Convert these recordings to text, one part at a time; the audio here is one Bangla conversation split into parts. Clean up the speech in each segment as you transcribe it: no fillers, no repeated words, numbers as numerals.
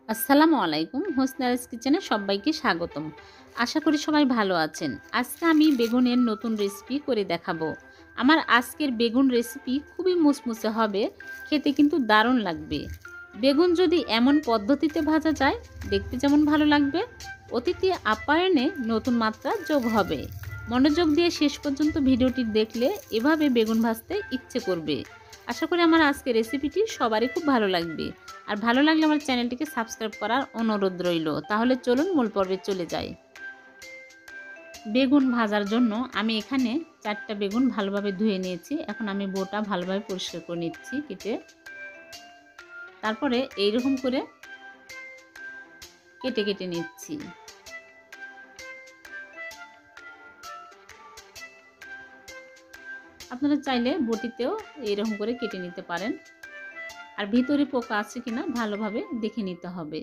আসসালামু আলাইকুম। হোসনাস কিচেনে সবাইকে স্বাগতম। আশা করি সবাই ভালো আছেন। আজকে আমি বেগুনের নতুন রেসিপি করে দেখাবো। আমার আজকের বেগুন রেসিপি খুবই মুচমুচে হবে, খেতে কিন্তু দারুণ লাগবে। বেগুন যদি এমন পদ্ধতিতে ভাজা যায়, দেখতে যেমন ভালো লাগবে, অতিথি আপ্যায়নে নতুন মাত্রা যোগ হবে। মনোযোগ দিয়ে শেষ পর্যন্ত ভিডিওটি দেখলে এভাবে বেগুন ভাজতে ইচ্ছে করবে। আশা করি আমার আজকের রেসিপিটি সবারই খুব ভালো লাগবে। আর ভালো লাগলে আমার চ্যানেলটিকে সাবস্ক্রাইব করার অনুরোধ রইল। তাহলে চলুন মূল পর্বে চলে যাই। বেগুন ভাজার জন্য আমি এখানে 4টা বেগুন ভালোভাবে ধুয়ে নিয়েছি। এখন আমি বোটা ভালোভাবে পরিষ্কার করে নিচ্ছি কেটে। তারপরে এইরকম করে কেটে কেটে নিচ্ছি। আপনারা চাইলে বটিতেও এইরকম করে কেটে নিতে পারেন। আর ভিতরে পোকা আছে কিনা ভালোভাবে দেখে নিতে হবে।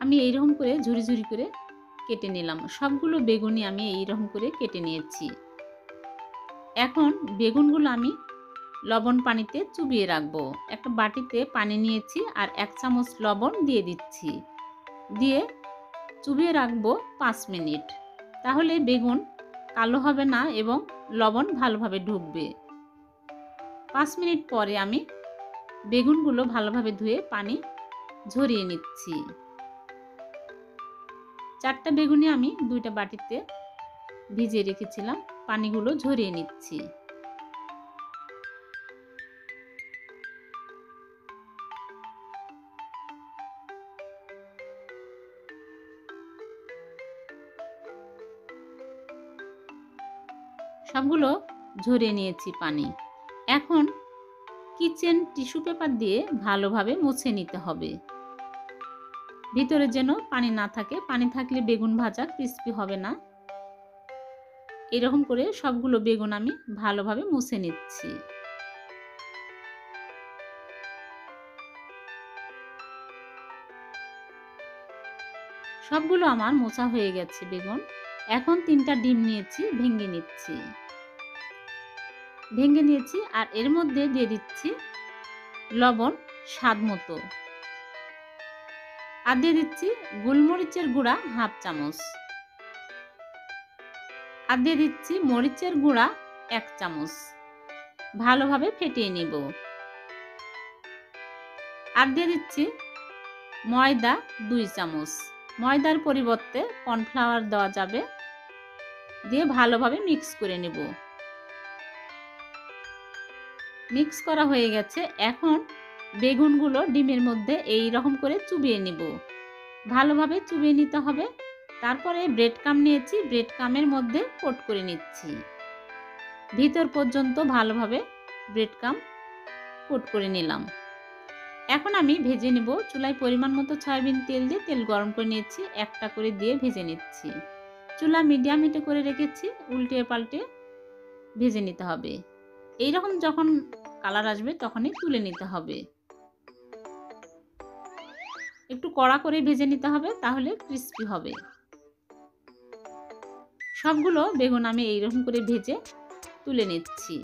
আমি এইরকম করে ঝুরি ঝুরি করে কেটে নিলাম। সবগুলো বেগুনই আমি এইরকম করে কেটে নিয়েছি। এখন বেগুনগুলো আমি লবণ পানিতে চুবিয়ে রাখবো। একটা বাটিতে পানি নিয়েছি আর 1 চামচ লবণ দিয়ে দিচ্ছি। দিয়ে চুবিয়ে রাখবো 5 মিনিট। তাহলে বেগুন কালো হবে না এবং লবণ ভালোভাবে ঢুকবে। 5 মিনিট পরে আমি বেগুনগুলো ভালোভাবে ধুয়ে পানি ঝরিয়ে নিচ্ছি। 4টা বেগুনি আমি 2টা বাটিতে ভিজিয়ে রেখেছিলাম, পানিগুলো ঝরিয়ে নিচ্ছি। সবগুলো ঝরিয়ে নিয়েছি পানি। এখন কিচেন টিস্যু পেপার দিয়ে ভালোভাবে মুছে নিতে হবে। ভিতরে যেন পানি না থাকে, পানি থাকলে বেগুন ভাজা ক্রিস্পি হবে না। এরকম করে সবগুলো বেগুন আমি ভালোভাবে মুছে নিচ্ছি। সবগুলো আমার মোছা হয়ে গেছে বেগুন। এখন 3টা ডিম নিয়েছি, ভেঙে নিয়েছি আর এর মধ্যে দিয়ে দিচ্ছি লবণ স্বাদ মতো। আর দিয়ে দিচ্ছি গোলমরিচের গুঁড়া 1/2 চামচ। আর দিয়ে দিচ্ছি মরিচের গুঁড়া 1 চামচ। ভালোভাবে ফেটিয়ে নিব। আর দিয়ে দিচ্ছি ময়দা 2 চামচ। ময়দার পরিবর্তে কর্নফ্লাওয়ার দেওয়া যাবে। দিয়ে ভালোভাবে মিক্স করে নেব। মিক্স করা হয়ে গেছে। এখন বেগুনগুলো ডিমের মধ্যে এই রকম করে চুবিয়ে নিব। ভালোভাবে চুবিয়ে নিতে হবে। তারপরে ব্রেড ক্রাম্ব নিয়েছি, ব্রেড ক্রাম্বের মধ্যে কোট করে নিচ্ছি। ভিতর পর্যন্ত ভালোভাবে ব্রেড ক্রাম্ব কোট করে নিলাম। এখন আমি ভেজে নেব। চুলায় পরিমাণ মতো সয়াবিন তেল দিয়ে তেল গরম করে নিয়েছি, একটা করে দিয়ে ভেজে নিচ্ছি। চুলা মিডিয়াম হিটে করে রেখেছি, উল্টে পাল্টে ভেজে নিতে হবে। এইরকম যখন কালার আসবে তখনই তুলে নিতে হবে। একটু কড়া করে ভেজে নিতে হবে, তাহলে ক্রিস্পি হবে। সবগুলো বেগুন আমি এইরকম করে ভেজে তুলে নিচ্ছি।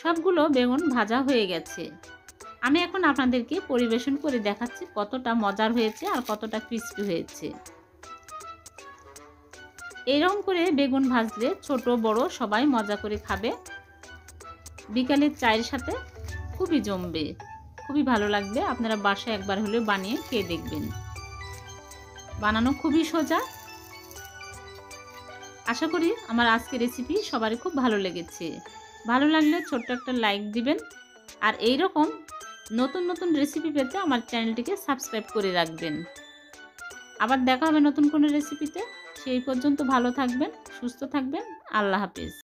সবগুলো বেগুন ভাজা হয়ে গেছে। আমি এখন আপনাদেরকে পরিবেশন করে দেখাচ্ছি কতটা মজার হয়েছে আর কতটা ক্রিস্পি হয়েছে। এরকম করে বেগুন ভাজলে ছোট বড় সবাই মজা করে খাবে। বিকালের চায়ের সাথে খুবই জমবে, খুবই ভালো লাগবে। আপনারা বাসায় একবার হলেও বানিয়ে খেয়ে দেখবেন। বানানো খুবই সোজা। আশা করি আমার আজকের রেসিপি সবারই খুব ভালো লেগেছে। ভালো লাগলে ছোট্ট একটা লাইক দিবেন। আর এই রকম নতুন নতুন রেসিপি পেতে আমার চ্যানেলটিকে সাবস্ক্রাইব করে রাখবেন। আবার দেখা হবে নতুন কোনো রেসিপিতে। সেই পর্যন্ত ভালো থাকবেন, সুস্থ থাকবেন। আল্লাহ হাফেজ।